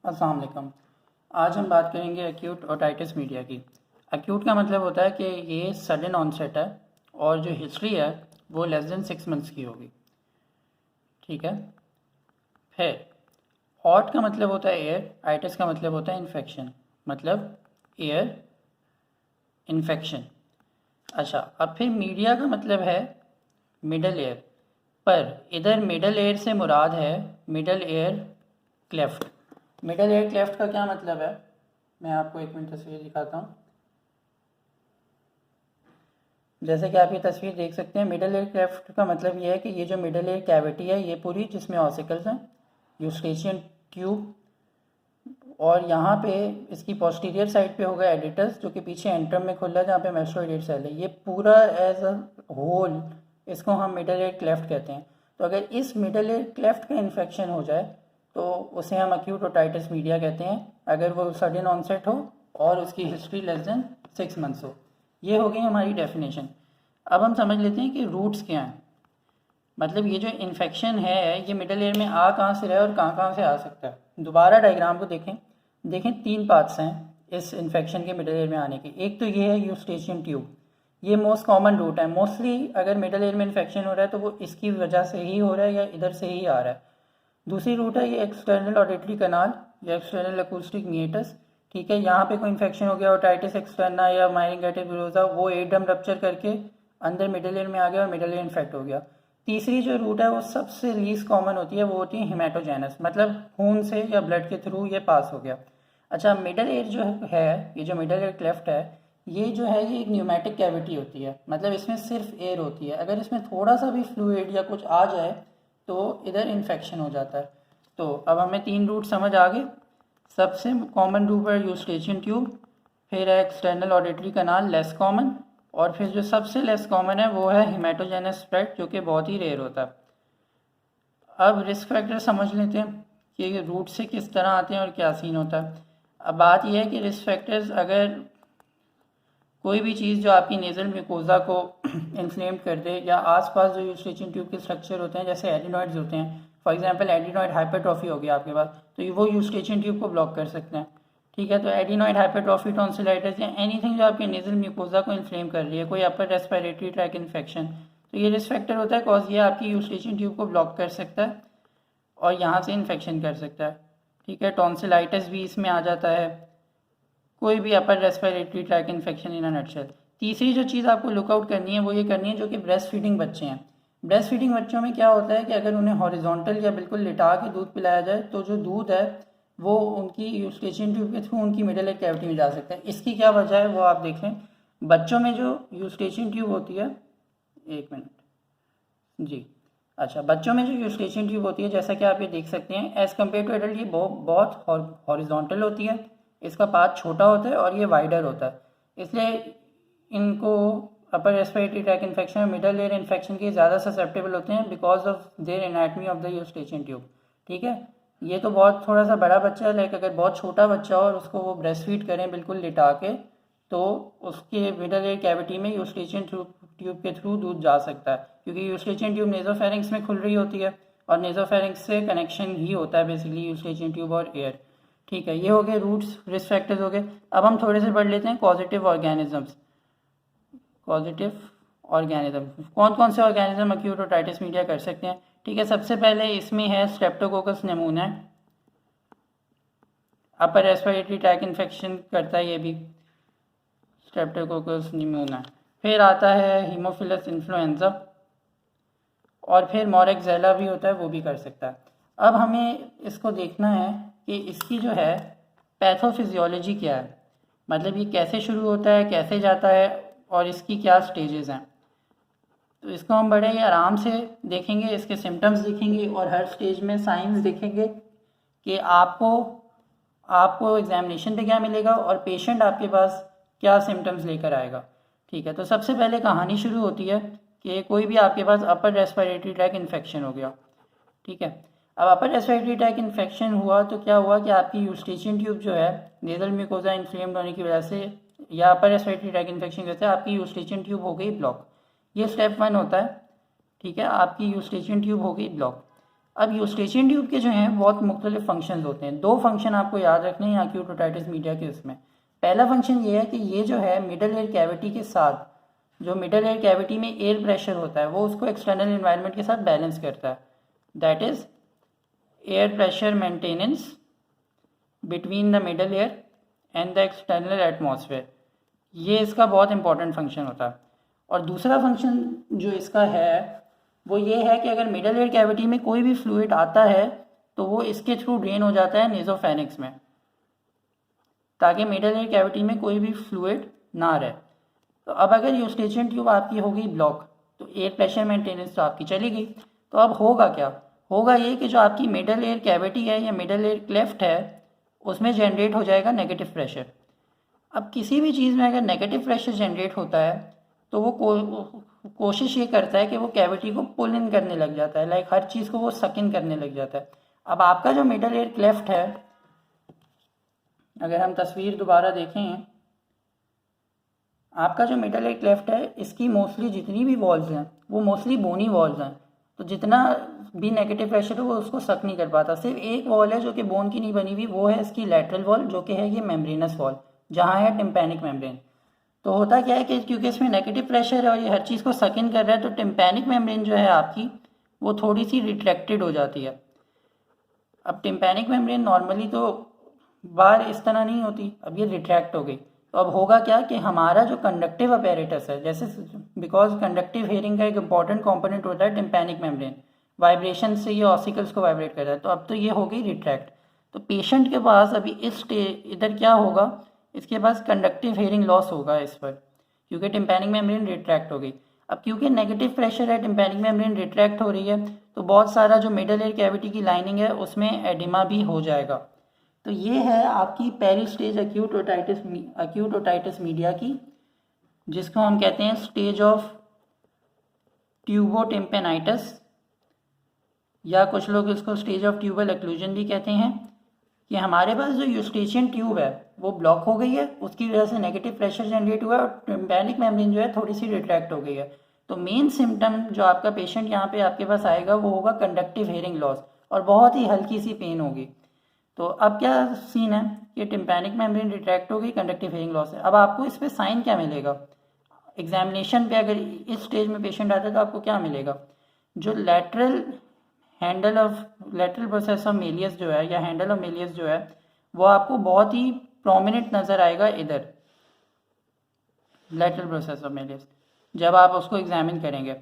अस्सलाम वालेकुम। आज हम बात करेंगे एक्यूट ओटाइटिस मीडिया की। एक्यूट का मतलब होता है कि ये सडन ऑनसेट है और जो हिस्ट्री है वो लेस देन 6 मंथ्स की होगी। ठीक है। फिर ऑट का मतलब होता है एयर, आइटिस का मतलब होता है इन्फेक्शन, मतलब एयर इन्फेक्शन। अच्छा, अब फिर मीडिया का मतलब है मिडल एयर, पर इधर मिडल एयर से मुराद है middle air cleft. Middle air cleft का क्या मतलब है, मैं आपको एक मिनट तस्वीर दिखाता हूँ। जैसे कि आप ये तस्वीर देख सकते हैं, मिडल एयर क्लेफ्ट का मतलब ये है कि ये जो मिडल एयर कैविटी है ये पूरी, जिसमें ऑसिकल्स हैं, यूस्टेशियन ट्यूब, और यहाँ पे इसकी पोस्टीरियर साइड पे होगा एडिटस, जो कि पीछे एंट्रम में खुला है जहाँ पे मैस्टोइडेड सेल है। ये पूरा एज अ होल इसको हम मिडल एयर क्लेफ्ट कहते हैं। तो अगर इस मिडल एयर क्लेफ्ट का इन्फेक्शन हो जाए तो उसे हम एक्यूट ओटाइटिस मीडिया कहते हैं, अगर वो सडन ऑनसेट हो और उसकी हिस्ट्री लेस देन 6 मंथ्स हो। ये हो गई हमारी डेफिनेशन। अब हम समझ लेते हैं कि रूट्स क्या हैं। मतलब ये जो इन्फेक्शन है ये मिडल एयर में आ कहाँ से रहा है और कहाँ कहाँ से आ सकता है। दोबारा डायग्राम को देखें। देखें, 3 पार्ट्स हैं इस इन्फेक्शन के मिडल एयर में आने के। एक तो ये है यूस्टेशियन ट्यूब, ये मोस्ट कॉमन रूट है। मोस्टली अगर मिडल एयर में इन्फेक्शन हो रहा है तो वो इसकी वजह से ही हो रहा है या इधर से ही आ रहा है। दूसरी रूट है ये एक्सटर्नल ऑडिटरी कनाल या एक्सटर्नल अकूस्टिक मीएटस। ठीक है, यहाँ पे कोई इन्फेक्शन हो गया, ओटाइटिस एक्सटर्ना या मायरिंगाइटिस बुलोसा, वो एडम रप्चर करके अंदर मिडल एयर में आ गया और मिडल एयर इन्फेक्ट हो गया। तीसरी जो रूट है वो सबसे लीस्ट कॉमन होती है, वो होती है हिमेटोजेनस, मतलब खून से या ब्लड के थ्रू ये पास हो गया। अच्छा, मिडल एयर जो है, ये जो मिडल एयर क्लेफ्ट है, ये जो है ये एक न्यूमेटिक कैविटी होती है, मतलब इसमें सिर्फ एयर होती है। अगर इसमें थोड़ा सा भी फ्लूइड या कुछ आ जाए तो इधर इन्फेक्शन हो जाता है। तो अब हमें 3 रूट समझ आ गए। सबसे कॉमन रूट है यूस्टेशियन ट्यूब, फिर है एक्सटर्नल ऑडिटरी कनाल लेस कॉमन, और फिर जो सबसे लेस कॉमन है वो है हिमेटोजेनस स्प्रेड, जो कि बहुत ही रेयर होता है। अब रिस्क फैक्टर समझ लेते हैं कि रूट से किस तरह आते हैं और क्या सीन होता है। अब बात यह है कि रिस्क फैक्टर्स, अगर कोई भी चीज़ जो आपकी नेज़ल म्यूकोजा को इन्फ्लेम कर दे, या आसपास जो यूस्टेशियन ट्यूब के स्ट्रक्चर होते हैं जैसे एडिनॉइड्स होते हैं, फॉर एग्जांपल एडिनॉइड हाइपरट्रॉफी हो गया आपके पास, तो वो यूस्टेशियन ट्यूब को ब्लॉक कर सकते हैं। ठीक है, तो एडिनॉइड हाइपरट्रॉफी, टॉन्सिलाइटिस या एनीथिंग जो आपके नेज़ल म्यूकोजा को इन्फ्लेम कर रही है, कोई अपर रेस्पिरेटरी ट्रैक इन्फेक्शन, तो ये रिस्क फैक्टर होता है, कॉज ये आपकी यूस्टेशियन ट्यूब को ब्लॉक कर सकता है और यहाँ से इन्फेक्शन कर सकता है। ठीक है, टॉन्सिलाइटिस भी इसमें आ जाता है, कोई भी upper respiratory tract infection in a nutshell. तीसरी जो चीज़ आपको लुकआउट करनी है वो ये करनी है, जो कि ब्रेस्ट फीडिंग बच्चे हैं। ब्रेस्ट फीडिंग बच्चों में क्या होता है कि अगर उन्हें हॉरिजॉन्टल या बिल्कुल लिटा के दूध पिलाया जाए तो जो दूध है वो उनकी यूस्टेशियन ट्यूब के थ्रू उनकी मिडल एयर कैविटी में जा सकता है। इसकी क्या वजह है वो आप देख लें। बच्चों में जो यूस्टेशियन ट्यूब होती है, एक मिनट जी, अच्छा, बच्चों में जो यूस्टेशियन ट्यूब होती है, जैसा कि आप ये देख सकते हैं, एज़ कम्पेयर टू एडल्ट ये बहुत हॉरिजॉन्टल होती है, इसका पाथ छोटा होता है और ये वाइडर होता है, इसलिए इनको अपर रेस्पिरेटरी ट्रैक इन्फेक्शन और मिडल एयर इन्फेक्शन के ज़्यादा ससेप्टेबल होते हैं because of their anatomy of the Eustachian tube. ठीक है, ये तो बहुत थोड़ा सा बड़ा बच्चा है, लाइक अगर बहुत छोटा बच्चा हो और उसको वो ब्रेस्ट फीड करें बिल्कुल लिटा के, तो उसके मिडल एयर कैविटी में यूस्टेशियन ट्यूब के थ्रू दूध जा सकता है, क्योंकि यूस्टेशियन ट्यूब नेजोफेरिंक्स में खुल रही होती है और नेजोफेरिंक्स से कनेक्शन ही होता है बेसिकली यूस्टेशियन ट्यूब और एयर। ठीक है, ये हो गए रूट्स, रिस्क फैक्टर्स हो गए। अब हम थोड़े से पढ़ लेते हैं पॉजिटिव ऑर्गेनिजम्स। पॉजिटिव ऑर्गेनिज्म, कौन कौन से ऑर्गेनिज्म एक्यूट ओटाइटिस मीडिया कर सकते हैं। ठीक है, सबसे पहले इसमें है Streptococcus pneumonia, upper respiratory tract infection करता है ये भी, स्ट्रेप्टोकोकस निमोनिया। फिर आता है हीमोफिलस इन्फ्लुएंजा, और फिर मोरेक्सेला भी होता है, वो भी कर सकता है। अब हमें इसको देखना है कि इसकी जो है पैथोफिजियोलॉजी क्या है, मतलब ये कैसे शुरू होता है, कैसे जाता है, और इसकी क्या स्टेजेस हैं। तो इसको हम बड़े ही आराम से देखेंगे, इसके सिम्टम्स देखेंगे और हर स्टेज में साइंस देखेंगे कि आपको एग्जामिनेशन पे क्या मिलेगा और पेशेंट आपके पास क्या सिम्टम्स लेकर आएगा। ठीक है, तो सबसे पहले कहानी शुरू होती है कि कोई भी आपके पास अपर रेस्पिरेटरी ट्रैक इन्फेक्शन हो गया। ठीक है, अब अपर रेस्पिरेटरी ट्रैक इन्फेक्शन हुआ तो क्या हुआ कि आपकी यूस्टेशियन ट्यूब जो है नेजल म्यूकोजा इन्फ्लेम्ड होने की वजह से या अपर रेस्पिरेटरी ट्रैक इन्फेक्शन की वजह से आपकी यूस्टेशियन ट्यूब हो गई ब्लॉक। ये स्टेप 1 होता है। ठीक है, आपकी यूस्टेशियन ट्यूब हो गई ब्लॉक। अब यूस्टेशियन ट्यूब के जो हैं बहुत मुख्तलिफ फंक्शन होते हैं। 2 फंक्शन आपको याद रखने हैं एक्यूट ओटाइटिस मीडिया के उसमें। पहला फंक्शन ये है कि ये जो है मिडल एयर कैविटी के साथ, जो मिडल एयर कैविटी में एयर प्रेशर होता है वो उसको एक्सटर्नल इन्वायरमेंट के साथ बैलेंस करता है, that is air pressure maintenance between the middle air and the external atmosphere. ये इसका बहुत इंपॉर्टेंट फंक्शन होता है। और दूसरा फंक्शन जो इसका है वो ये है कि अगर मिडल एयर कैविटी में कोई भी फ्लूइड आता है तो वो इसके थ्रू ड्रेन हो जाता है नेजोफेनिक्स में, ताकि मिडल एयर कैविटी में कोई भी फ्लूइड ना रहे। तो अब अगर यूस्टेशियन ट्यूब आपकी हो गई ब्लॉक तो एयर प्रेशर मेंटेनेंस तो आपकी चली गई। तो अब होगा क्या? होगा ये कि जो आपकी मिडल एयर कैविटी है या मिडल एयर क्लेफ्ट है उसमें जनरेट हो जाएगा नेगेटिव प्रेशर। अब किसी भी चीज़ में अगर नेगेटिव प्रेशर जनरेट होता है तो वो कोशिश ये करता है कि वो कैविटी को पुल इन करने लग जाता है, लाइक हर चीज़ को वो सक इन करने लग जाता है। अब आपका जो मिडल एयर क्लेफ्ट है, अगर हम तस्वीर दोबारा देखें, आपका जो मिडल एयर क्लेफ्ट है इसकी मोस्टली जितनी भी वॉल्स हैं वो मोस्टली बोनी वॉल्स हैं, तो जितना भी नेगेटिव प्रेशर है वो उसको सक नहीं कर पाता। सिर्फ एक वॉल है जो कि बोन की नहीं बनी हुई, वो है इसकी लैटरल वॉल, जो कि है ये मेम्ब्रेनस वॉल, जहाँ है टिम्पैनिक मेम्ब्रेन। तो होता क्या है कि क्योंकि इसमें नेगेटिव प्रेशर है और ये हर चीज़ को सक इन कर रहा है, तो टिम्पैनिक मेम्ब्रेन जो है आपकी वो थोड़ी सी रिट्रैक्टेड हो जाती है। अब टिम्पैनिक मेम्ब्रेन नॉर्मली तो बाहर इस तरह नहीं होती, अब ये रिट्रैक्ट हो गई। तो अब होगा क्या कि हमारा जो कंडक्टिव अपैरेटस है, जैसे बिकॉज कंडक्टिव हेयरिंग का एक इंपॉर्टेंट कंपोनेंट होता है टिम्पैनिक मेम्ब्रेन, वाइब्रेशन से ये ऑसिकल्स को वाइब्रेट कर रहा है, तो अब तो ये हो गई रिट्रैक्ट। तो पेशेंट के पास अभी इधर क्या होगा, इसके पास कंडक्टिव हेयरिंग लॉस होगा इस पर, क्योंकि टिम्पैनिक मेम्ब्रेन रिट्रैक्ट हो गई। अब क्योंकि नेगेटिव प्रेशर है, टिम्पैनिक मेम्ब्रेन रिट्रैक्ट हो रही है, तो बहुत सारा जो मिडल एयर कैविटी की लाइनिंग है उसमें एडिमा भी हो जाएगा। तो ये है आपकी पहली स्टेज एक्यूट ओटाइटिस मीडिया की, जिसको हम कहते हैं स्टेज ऑफ ट्यूबोटिम्पेनाइटिस, या कुछ लोग इसको स्टेज ऑफ ट्यूबल एक्लूजन भी कहते हैं। कि हमारे पास जो यूस्टेशियन ट्यूब है वो ब्लॉक हो गई है, उसकी वजह से नेगेटिव प्रेशर जनरेट हुआ है और टिम्पैनिक मेम्ब्रेन जो है थोड़ी सी रिट्रैक्ट हो गई है। तो मेन सिम्टम जो आपका पेशेंट यहाँ पे आपके पास आएगा वो होगा कंडक्टिव हेयरिंग लॉस, और बहुत ही हल्की सी पेन होगी। तो अब क्या सीन है कि टिम्पैनिक मेम्ब्रेन रिट्रैक्ट हो गई, कंडक्टिव हेयरिंग लॉस है। अब आपको इस पर साइन क्या मिलेगा एग्जामिनेशन पे? अगर इस स्टेज में पेशेंट आता है तो आपको क्या मिलेगा? जो लेटरल प्रोसेस ऑफ मेलियस जो है, या हैंडल ऑफ मेलियस जो है, वो आपको बहुत ही प्रोमिनेंट नज़र आएगा इधर, लेटरल प्रोसेस ऑफ मेलियस। जब आप उसको एग्जामिन करेंगे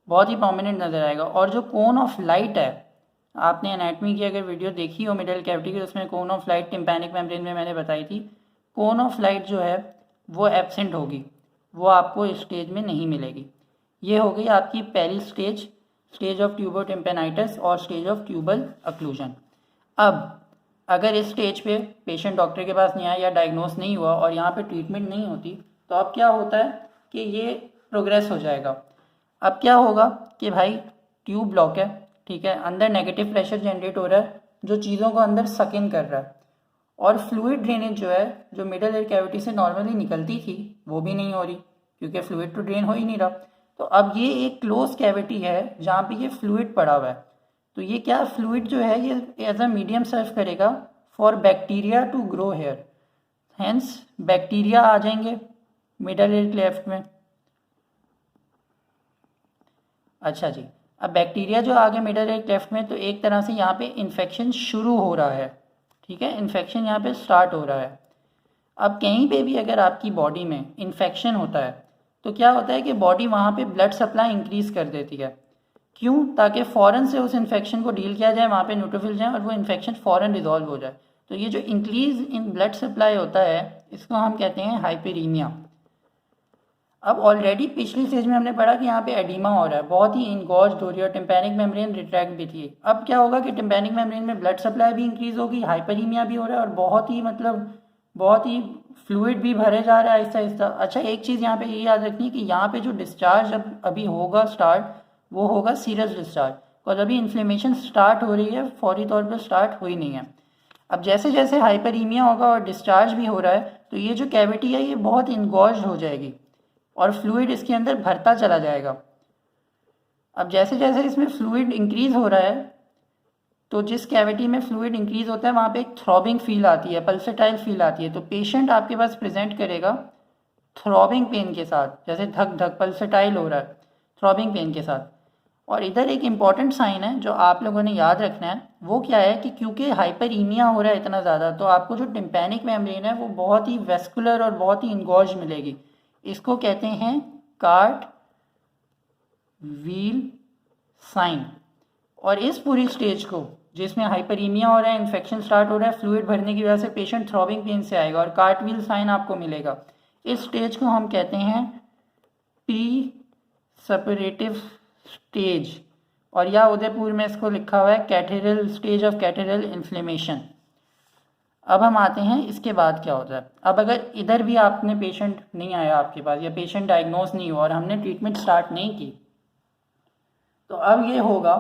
बहुत ही प्रोमिनेंट नज़र आएगा। और जो कोन ऑफ लाइट है, आपने एनाटमी की अगर वीडियो देखी हो मिडल कैविटी की, उसमें cone of light tympanic membrane में मैंने बताई थी, कोन ऑफ लाइट जो है वो एब्सेंट होगी, वो आपको इस स्टेज में नहीं मिलेगी। ये हो गई आपकी पहली स्टेज, स्टेज ऑफ ट्यूबोटिम्पेनाइटिस और स्टेज ऑफ ट्यूबल अक्लूजन। अब अगर इस स्टेज पे पेशेंट डॉक्टर के पास नहीं आया या डायग्नोस नहीं हुआ और यहाँ पे ट्रीटमेंट नहीं होती, तो अब क्या होता है कि ये प्रोग्रेस हो जाएगा। अब क्या होगा कि भाई ट्यूब ब्लॉक है, ठीक है, अंदर नेगेटिव प्रेशर जनरेट हो रहा है जो चीज़ों को अंदर सक इन कर रहा है, और फ्लूइड ड्रेनेज जो है जो मिडल एयर कैविटी से नॉर्मली निकलती थी वो भी नहीं हो रही, क्योंकि फ्लूइड तो ड्रेन हो ही नहीं रहा। तो अब ये एक क्लोज कैविटी है जहाँ पे ये फ्लूइड पड़ा हुआ है। तो ये क्या फ्लूइड जो है ये एज अ मीडियम सर्व करेगा for bacteria to grow here, hence bacteria आ जाएंगे मिडल एयर क्लेफ्ट में। अच्छा जी, अब बैक्टीरिया जो आ गए मिडल एयर क्लेफ्ट में, तो एक तरह से यहाँ पे इन्फेक्शन शुरू हो रहा है, ठीक है, इन्फेक्शन यहाँ पे स्टार्ट हो रहा है। अब कहीं पे भी अगर आपकी बॉडी में इन्फेक्शन होता है तो क्या होता है कि बॉडी वहाँ पे ब्लड सप्लाई इंक्रीज़ कर देती है। क्यों? ताकि फ़ौरन से उस इन्फेक्शन को डील किया जाए, वहाँ पे न्यूट्रोफिल जाए और वो इन्फेक्शन फ़ौरन रिजॉल्व हो जाए। तो ये जो इंक्रीज़ इन ब्लड सप्लाई होता है इसको हम कहते हैं हाइपरीमिया। अब ऑलरेडी पिछली स्टेज में हमने पढ़ा कि यहाँ पे एडिमा हो रहा है, बहुत ही इनगॉज्ड हो रही है, टिम्पैनिक मेम्ब्रेन रिट्रैक्ट भी थी। अब क्या होगा कि टिम्पैनिक मेम्ब्रेन में ब्लड सप्लाई भी इंक्रीज़ होगी, हाइपरीमिया भी हो रहा है, और बहुत ही फ्लूइड भी भरे जा रहा है आहिस्ता आहिस्ता। अच्छा, एक चीज़ यहाँ पे ये याद रखनी कि यहाँ पे जो डिस्चार्ज अभी होगा स्टार्ट, वो होगा सीरियस डिस्चार्ज, और अभी इन्फ्लेमेशन स्टार्ट हो रही है, फौरी तौर पर स्टार्ट हुई नहीं है। अब जैसे जैसे हाइपरीमिया होगा और डिस्चार्ज भी हो रहा है, तो ये जो कैविटी है ये बहुत इनगॉज्ड हो जाएगी और फ्लूइड इसके अंदर भरता चला जाएगा। अब जैसे जैसे इसमें फ्लूइड इंक्रीज़ हो रहा है तो जिस कैविटी में फ्लूइड इंक्रीज होता है वहाँ पे एक थ्रॉबिंग फील आती है, पल्सेटाइल फील आती है। तो पेशेंट आपके पास प्रेजेंट करेगा थ्रॉबिंग पेन के साथ, जैसे धक धक पल्सेटाइल हो रहा है थ्रॉबिंग पेन के साथ। और इधर एक इम्पॉर्टेंट साइन है जो आप लोगों ने याद रखना है, वो क्या है कि क्योंकि हाइपरीमिया हो रहा है इतना ज़्यादा, तो आपको जो टिम्पैनिक मेम्ब्रेन है वो बहुत ही वेस्कुलर और बहुत ही इंगॉज मिलेगी। इसको कहते हैं कार्ट व्हील साइन। और इस पूरी स्टेज को जिसमें हाइपरीमिया हो रहा है, इन्फेक्शन स्टार्ट हो रहा है, फ्लूइड भरने की वजह से पेशेंट थ्रॉबिंग पेन से आएगा और कार्ट व्हील साइन आपको मिलेगा। इस स्टेज को हम कहते हैं प्री सपरेटिव स्टेज, और या उदयपुर में इसको लिखा हुआ है cathedral stage of cathedral inflammation. अब हम आते हैं इसके बाद क्या होता है। अब अगर इधर भी आपने पेशेंट नहीं आया आपके पास, या पेशेंट डायग्नोज नहीं हुआ और हमने ट्रीटमेंट स्टार्ट नहीं की, तो अब ये होगा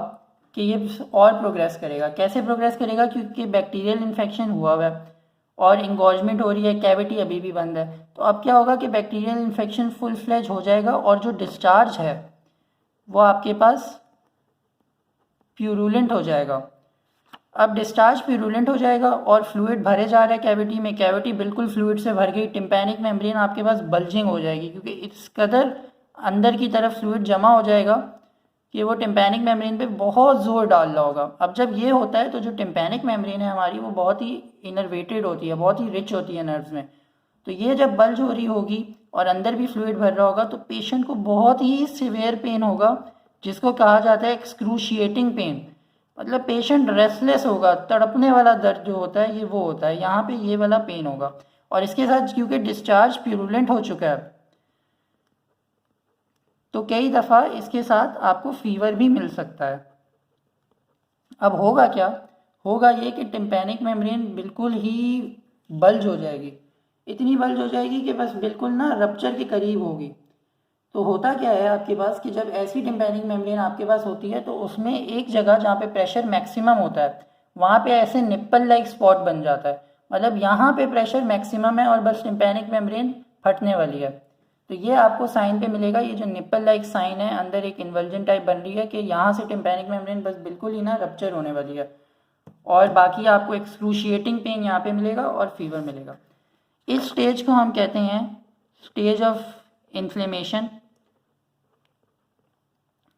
कि ये और प्रोग्रेस करेगा। कैसे प्रोग्रेस करेगा? क्योंकि बैक्टीरियल इन्फेक्शन हुआ हुआ है और इंगॉजमेंट हो रही है, कैविटी अभी भी बंद है। तो अब क्या होगा कि बैक्टीरियल इन्फेक्शन फुल फ्लेज हो जाएगा और जो डिस्चार्ज है वो आपके पास प्यूरुलेंट हो जाएगा। अब डिस्चार्ज प्यूरुलेंट हो जाएगा और फ्लूइड भरे जा रहा है कैविटी में, कैविटी बिल्कुल फ्लूइड से भर गई, टिम्पैनिक मेम्ब्रेन आपके पास बल्जिंग हो जाएगी क्योंकि इस कदर अंदर की तरफ फ्लूइड जमा हो जाएगा कि वो टिम्पैनिक मेम्ब्रेन पे बहुत ज़ोर डाल रहा होगा। अब जब ये होता है तो जो टिम्पैनिक मेम्ब्रेन है हमारी वो बहुत ही इनर्वेटेड होती है, बहुत ही रिच होती है नर्व्स में। तो ये जब बल्ज हो रही होगी और अंदर भी फ्लूइड भर रहा होगा तो पेशेंट को बहुत ही सिवियर पेन होगा, जिसको कहा जाता है एक्सक्रूशिएटिंग पेन। मतलब पेशेंट रेस्टलेस होगा, तड़पने वाला दर्द जो होता है ये वो होता है, यहाँ पे ये वाला पेन होगा। और इसके साथ क्योंकि डिस्चार्ज प्यूरुलेंट हो चुका है तो कई दफ़ा इसके साथ आपको फीवर भी मिल सकता है। अब होगा क्या? होगा ये कि टिम्पैनिक मेम्ब्रेन बिल्कुल ही बल्ज हो जाएगी, इतनी बल्ज हो जाएगी कि बस बिल्कुल ना रप्चर के करीब होगी। तो होता क्या है आपके पास कि जब ऐसी टिम्पैनिक मेम्ब्रेन आपके पास होती है तो उसमें एक जगह जहाँ पे प्रेशर मैक्सिमम होता है वहाँ पे ऐसे निप्पल लाइक स्पॉट बन जाता है। मतलब यहाँ पे प्रेशर मैक्सिमम है और बस टिम्पैनिक मेम्ब्रेन फटने वाली है। तो ये आपको साइन पे मिलेगा, ये जो निप्पल लाइक साइन है, अंदर एक इन्वल्जन टाइप बन रही है कि यहाँ से टिम्पैनिक मेम्ब्रेन बस बिल्कुल ही ना रप्चर होने वाली है। और बाकी आपको एक्सक्रूशिएटिंग पेन यहाँ पे मिलेगा और फीवर मिलेगा। इस स्टेज को हम कहते हैं स्टेज ऑफ इन्फ्लेमेशन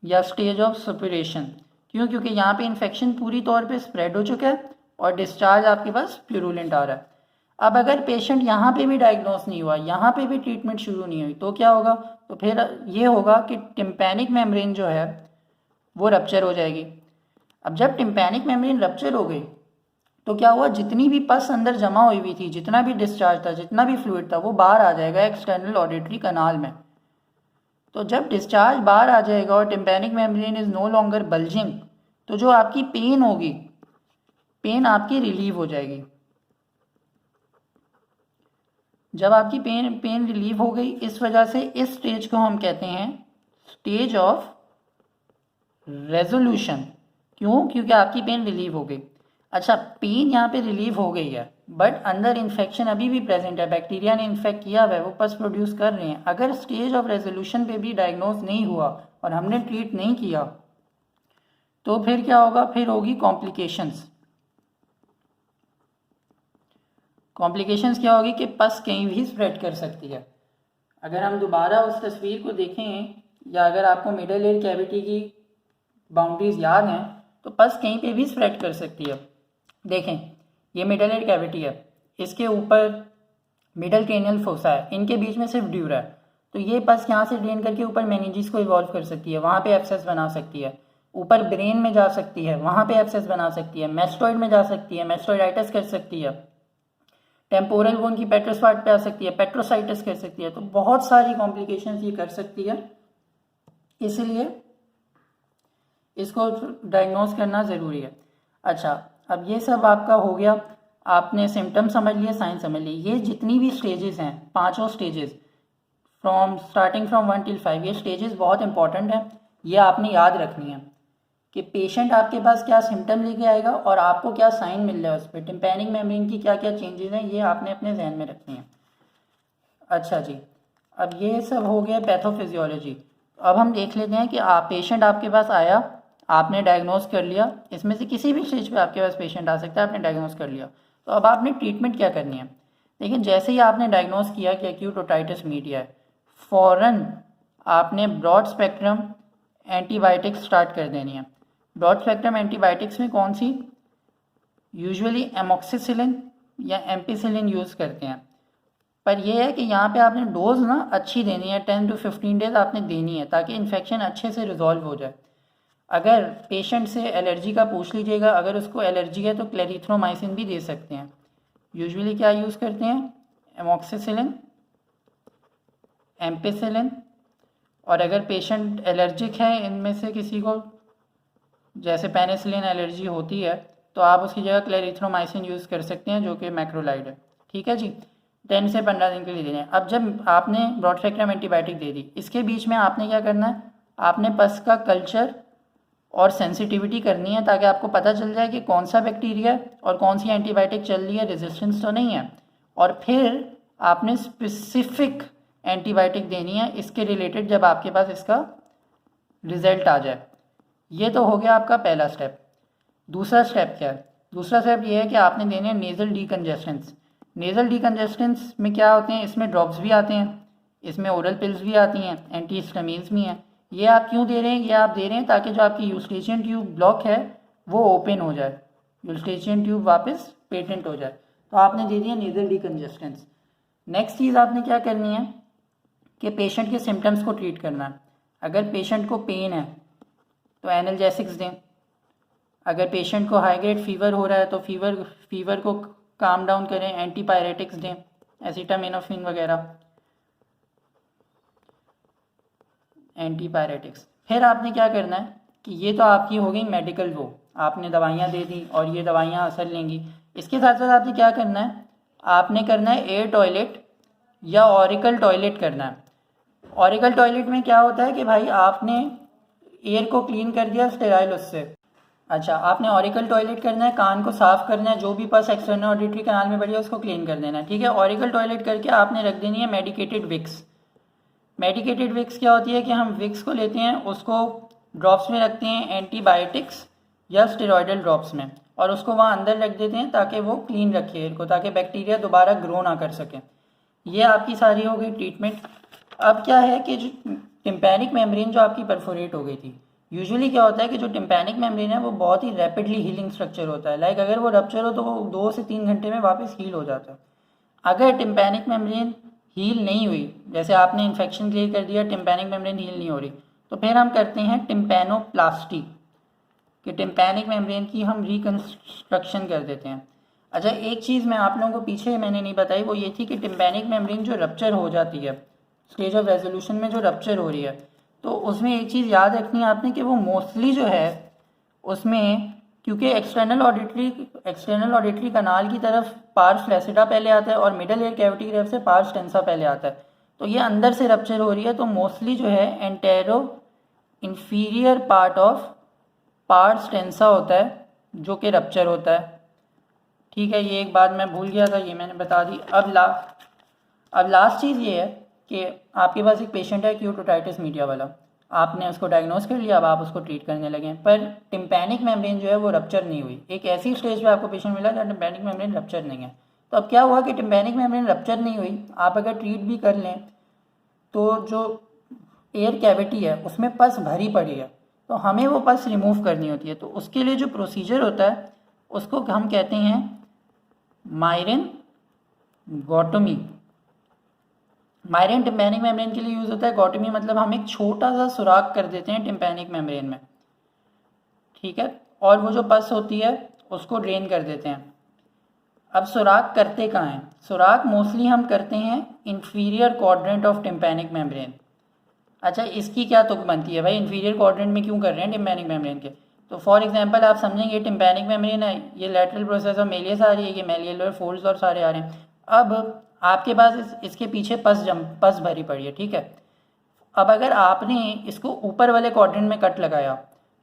या स्टेज ऑफ सपुरेशन। क्यों? क्योंकि यहाँ पे इन्फेक्शन पूरी तौर पे स्प्रेड हो चुका है और डिस्चार्ज आपके पास प्यूरुलेंट आ रहा है। अब अगर पेशेंट यहाँ पे भी डायग्नोस नहीं हुआ, यहाँ पे भी ट्रीटमेंट शुरू नहीं हुई, तो क्या होगा? तो फिर ये होगा कि टिम्पैनिक मेम्ब्रेन जो है वो रप्चर हो जाएगी। अब जब टिम्पैनिक मेम्ब्रेन रप्चर हो गई तो क्या हुआ? जितनी भी पस अंदर जमा हुई थी, जितना भी डिस्चार्ज था, जितना भी फ्लूइड था, वो बाहर आ जाएगा एक्सटर्नल ऑडिटरी कनाल में। तो जब डिस्चार्ज बाहर आ जाएगा और tympanic membrane is no longer bulging, तो जो आपकी पेन होगी, पेन आपकी रिलीव हो जाएगी। जब आपकी पेन रिलीव हो गई, इस वजह से इस स्टेज को हम कहते हैं स्टेज ऑफ रेजोल्यूशन। क्यों? क्योंकि आपकी पेन रिलीव हो गई। अच्छा, पेन यहाँ पे रिलीव हो गई है बट अंदर इन्फेक्शन अभी भी प्रेजेंट है, बैक्टीरिया ने इन्फेक्ट किया हुआ है, वो पस प्रोड्यूस कर रहे हैं। अगर स्टेज ऑफ रेजोल्यूशन पे भी डायग्नोज नहीं हुआ और हमने ट्रीट नहीं किया तो फिर क्या होगा? फिर होगी कॉम्प्लिकेशंस। कॉम्प्लिकेशंस क्या होगी कि पस कहीं भी स्प्रेड कर सकती है। अगर हम दोबारा उस तस्वीर को देखें या अगर आपको मिडल ईयर कैविटी की बाउंड्रीज याद हैं तो पस कहीं पे भी स्प्रेड कर सकती है। देखें, ये मिडल ईयर कैविटी है, इसके ऊपर मिडल क्रेनियल फोसा है, इनके बीच में सिर्फ ड्यूरा है। तो ये पस यहाँ से ड्रेन करके ऊपर मेनिंजिस को इवॉल्व कर सकती है, वहाँ पे एब्सेस बना सकती है। ऊपर ब्रेन में जा सकती है, वहाँ पे एब्सेस बना सकती है। मैस्टोइड में जा सकती है, मैस्टोइडाइटिस कर सकती है। टेम्पोरल बोन की पेट्रस पार्ट पे आ सकती है, पेट्रोसाइटिस कर सकती है। तो बहुत सारी कॉम्प्लिकेशंस ये कर सकती है, इसलिए इसको डायग्नोज करना ज़रूरी है। अच्छा, अब ये सब आपका हो गया, आपने सिम्टम समझ लिए, साइन समझ लिए। ये जितनी भी स्टेजेस हैं, पांचों स्टेजेस स्टार्टिंग फ्रॉम 1 till 5, ये स्टेजेस बहुत इंपॉर्टेंट है, ये आपने याद रखनी है कि पेशेंट आपके पास क्या सिम्टम लेके आएगा और आपको क्या साइन मिल रहा है उस पर, टिम्पैनिक मेम्ब्रेन की क्या क्या चेंजेस हैं, ये आपने अपने जहन में रखनी है। अच्छा जी, अब ये सब हो गया पैथोफिजियोलॉजी। अब हम देख लेते हैं कि पेशेंट आपके पास आया, आपने डायग्नोस कर लिया, इसमें से किसी भी स्टेज पे आपके पास पेशेंट आ सकता है, आपने डायग्नोस कर लिया, तो अब आपने ट्रीटमेंट क्या करनी है। लेकिन जैसे ही आपने डायग्नोस किया कि एक्यूट ओटाइटिस मीडिया है, फ़ौरन आपने ब्रॉड स्पेक्ट्रम एंटीबायोटिक्स स्टार्ट कर देनी है। ब्रॉड स्पेक्ट्रम एंटीबायोटिक्स में कौन सी, यूजुअली एमोक्सिसिलिन या एम्पिसिलिन यूज़ करते हैं, पर यह है कि यहाँ पे आपने डोज ना अच्छी देनी है, 10 to 15 डेज आपने देनी है ताकि इन्फेक्शन अच्छे से रिजॉल्व हो जाए। अगर पेशेंट से एलर्जी का पूछ लीजिएगा, अगर उसको एलर्जी है तो क्लेरिथ्रोमाइसिन भी दे सकते हैं। यूजुअली क्या यूज़ करते हैं, एमोक्सिसिलिन, एम्पिसिलिन, और अगर पेशेंट एलर्जिक है इनमें से किसी को, जैसे पेनिसिलिन एलर्जी होती है, तो आप उसकी जगह क्लेरिथ्रोमाइसिन यूज़ कर सकते हैं जो कि मैक्रोलाइड है। ठीक है जी, 10 से 15 दिन के लिए देने हैं। अब जब आपने ब्रॉड स्पेक्ट्रम एंटीबायोटिक दे दी, इसके बीच में आपने क्या करना है, आपने पस का कल्चर और सेंसिटिविटी करनी है ताकि आपको पता चल जाए कि कौन सा बैक्टीरिया और कौन सी एंटीबायोटिक चल रही है, रेजिस्टेंस तो नहीं है, और फिर आपने स्पेसिफिक एंटीबायोटिक देनी है इसके रिलेटेड जब आपके पास इसका रिजल्ट आ जाए। ये तो हो गया आपका पहला स्टेप। दूसरा स्टेप क्या है, दूसरा स्टेप ये है कि आपने देने हैं नेज़ल डीकंजेस्टेंस। नेज़ल डीकंजेस्टेंस में क्या होते हैं, इसमें ड्रॉप्स भी आते हैं, इसमें ओरल पिल्स भी आती हैं, एंटीहिस्टामिन्स भी हैं। ये आप क्यों दे रहे हैं, ये आप दे रहे हैं ताकि जो आपकी यूस्टेशियन ट्यूब ब्लॉक है वो ओपन हो जाए, यूस्टेशियन ट्यूब वापस पेटेंट हो जाए। तो आपने दे दिया नेज़ल डीकंजेस्टेंस। नेक्स्ट चीज़ आपने क्या करनी है कि पेशेंट के सिम्टम्स को ट्रीट करना है। अगर पेशेंट को पेन है तो एनाल्जेसिक्स दें, अगर पेशेंट को हाई ग्रेड फीवर हो रहा है तो फीवर को काम डाउन करें, एंटीपायरेटिक्स दें, एसिटामिनोफेन वगैरह, एंटीपायरेटिक्स। फिर आपने क्या करना है कि ये तो आपकी हो गई मेडिकल, वो आपने दवाइयाँ दे दी और ये दवाइयाँ असर लेंगी। इसके साथ साथ आपने क्या करना है, आपने करना है एयर टॉयलेट या ऑरिकल टॉयलेट करना है। ऑरिकल टॉयलेट में क्या होता है कि भाई आपने एयर को क्लीन कर दिया स्टेराइल उससे। अच्छा, आपने ऑरिकल टॉयलेट करना है, कान को साफ करना है, जो भी पस एक्सटर्नल ऑडिटरी कैनाल में बढ़ी है उसको क्लीन कर देना है। ठीक है, ऑरिकल टॉयलेट करके आपने रख देनी है मेडिकेटेड विक्स। मेडिकेटेड विक्स क्या होती है कि हम विक्स को लेते हैं, उसको ड्रॉप्स में रखते हैं एंटीबायोटिक्स या स्टेरॉयडल ड्रॉप्स में, और उसको वहाँ अंदर रख देते हैं ताकि वो क्लीन रखे एयर को, ताकि बैक्टीरिया दोबारा ग्रो ना कर सकें। ये आपकी सारी हो गई ट्रीटमेंट। अब क्या है कि जो टिम्पैनिक मेम्ब्रेन जो आपकी परफोरेट हो गई थी, यूजुअली क्या होता है कि जो टिम्पैनिक मेम्ब्रेन है वो बहुत ही रैपिडली हीलिंग स्ट्रक्चर होता है। लाइक अगर वो रप्चर हो तो वो 2 से 3 घंटे में वापस हील हो जाता है। अगर टिम्पैनिक मेम्ब्रेन हील नहीं हुई, जैसे आपने इन्फेक्शन क्लियर कर दिया, टिम्पैनिक मेम्ब्रेन हील नहीं हो रही, तो फिर हम करते हैं टिम्पैनोप्लास्टी, कि टिम्पैनिक मेम्ब्रेन की हम रिकन्स्ट्रक्शन कर देते हैं। अच्छा, एक चीज़ मैं आप लोगों को पीछे मैंने नहीं बताई, वो ये थी कि टिम्पैनिक मेम्ब्रेन जो रप्चर हो जाती है, स्टेज ऑफ रेजोल्यूशन में जो रप्चर हो रही है, तो उसमें एक चीज़ याद रखनी है आपने कि वो मोस्टली जो है उसमें, क्योंकि एक्सटर्नल ऑडिटरी कनाल की तरफ पार्स फ्लैसिडा पहले आता है और मिडल एयर कैविटी की तरफ से पार्स टेंसा पहले आता है, तो ये अंदर से रप्चर हो रही है, तो मोस्टली जो है antero inferior part of pars tensa होता है जो कि रप्चर होता है। ठीक है, ये एक बात मैं भूल गया था, ये मैंने बता दी। अब लास्ट चीज़ ये है कि आपके पास एक पेशेंट है एक्यूट ओटाइटिस मीडिया वाला, आपने उसको डायग्नोस कर लिया, अब आप उसको ट्रीट करने लगे, पर टिम्पैनिक मेम्ब्रेन जो है वो रप्चर नहीं हुई। एक ऐसी स्टेज पे आपको पेशेंट मिला जहाँ टिम्पैनिक मेम्ब्रेन रप्चर नहीं है। तो अब क्या हुआ कि टिम्पैनिक मेम्ब्रेन रप्चर नहीं हुई, आप अगर ट्रीट भी कर लें तो जो एयर कैविटी है उसमें पस भरी पड़ी है, तो हमें वो पस रिमूव करनी होती है। तो उसके लिए जो प्रोसीजर होता है उसको हम कहते हैं मायरिन गॉटोमी। मायरिन टिम्पैनिक मेम्ब्रेन के लिए यूज़ होता है, गॉटोमी मतलब हम एक छोटा सा सुराख कर देते हैं टिम्पैनिक मेम्ब्रेन में। ठीक है, और वो जो पस होती है उसको ड्रेन कर देते हैं। अब सुराख करते कहाँ हैं, सुराख मोस्टली हम करते हैं inferior quadrant of tympanic membrane. अच्छा, इसकी क्या तुक बनती है भाई, इंफीरियर क्वाड्रेंट में क्यों कर रहे हैं टिम्पैनिक मेम्ब्रेन के? तो फॉर एग्जांपल आप समझेंगे टिम्पैनिक मेम्ब्रेन है, ये लैटरल प्रोसेस ऑफ मेलियस आ रही है, ये मेलियलर फोल्ड्स और सारे आ रहे हैं। अब आपके पास इसके पीछे पस भरी पड़ी है। ठीक है, अब अगर आपने इसको ऊपर वाले क्वाड्रेंट में कट लगाया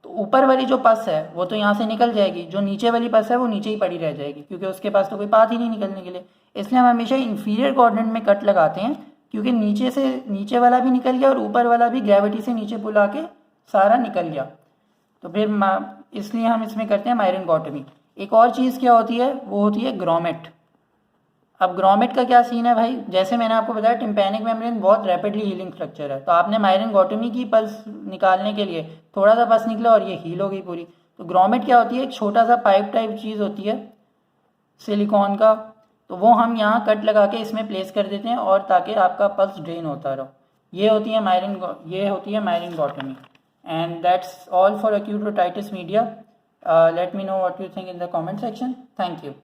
तो ऊपर वाली जो पस है वो तो यहाँ से निकल जाएगी, जो नीचे वाली पस है वो नीचे ही पड़ी रह जाएगी, क्योंकि उसके पास तो कोई पाथ ही नहीं निकलने के लिए। इसलिए हम हमेशा इंफीरियर क्वाड्रेंट में कट लगाते हैं, क्योंकि नीचे वाला भी निकल गया और ऊपर वाला भी ग्रेविटी से नीचे पुल आके सारा निकल गया। तो फिर इसलिए हम इसमें करते हैं मायरिंगोटमी। एक और चीज़ क्या होती है, वो होती है ग्रोमेट। अब ग्रोमेट का क्या सीन है भाई, जैसे मैंने आपको बताया टिम्पैनिक मेम्ब्रेन बहुत रैपिडली हीलिंग स्ट्रक्चर है, तो आपने मायरिंगोटमी की पल्स निकालने के लिए थोड़ा सा पस निकला और ये हील हो गई पूरी। तो ग्रोमेट क्या होती है, एक छोटा सा पाइप टाइप चीज़ होती है सिलिकॉन का, तो वो हम यहाँ कट लगा के इसमें प्लेस कर देते हैं और ताकि आपका पल्स ड्रेन होता रहो। ये होती है myringotomy. And that's all for acute otitis media. Let me know what you think in the comment section. Thank you.